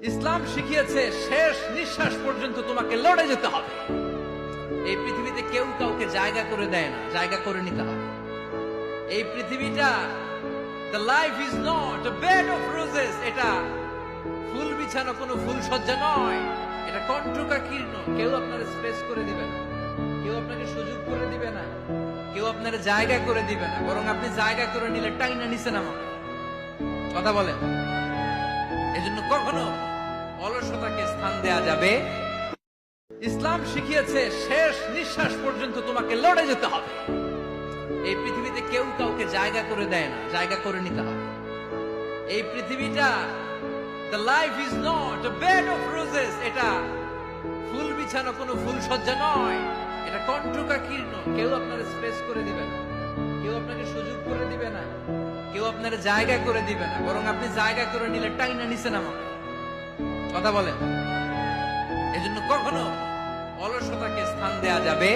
ইসলাম শিখিয়েছে শেষ নিঃশ্বাস পর্যন্ত তোমাকে লড়ে যেতে হবে। এই পৃথিবীতে কেউ কাউকে জায়গা করে দেয় না, জায়গা করে নিতে হবে। এই পৃথিবীটা the life is not a bed of roses, এটা ফুল বিছানো কোনো ফুল সজ্জা নয়, এটা কণ্টকা কীর্ণ। কেউ আপনার স্পেস করে দিবে না, কেউ আপনাকে সুযোগ করে দিবে না, কেউ আপনার জায়গা করে দিবে না, বরং আপনি জায়গা করে নিলে টাইনা নিচে নামাবে। কথা বলেন। এজন্য কখনো অলসতাকে স্থান দেয়া যাবে। ইসলাম শিখিয়েছে শেষ নিঃশ্বাস পর্যন্ত তোমাকে লড়ে যেতে হবে। এই পৃথিবীতে কেউ কাউকে জায়গা করে দেয় না, জায়গা করে নিতে হবে। এই পৃথিবীটা the life is not a bed of roses, এটা ফুল বিছানো কোনো ফুল সজ্জা নয়, এটা কণ্টকা কীর্ণ। কেউ আপনার স্পেস করে দিবে না, কেউ আপনাকে সুযোগ করে দিবে না, কেউ আপনার জায়গা করে দিবে না, বরং আপনি জায়গা করে নিলে টাইনা নিচে নামাবে। কথা বলেন। এজন্য কখনো অলসতাকে স্থান দেয়া যাবে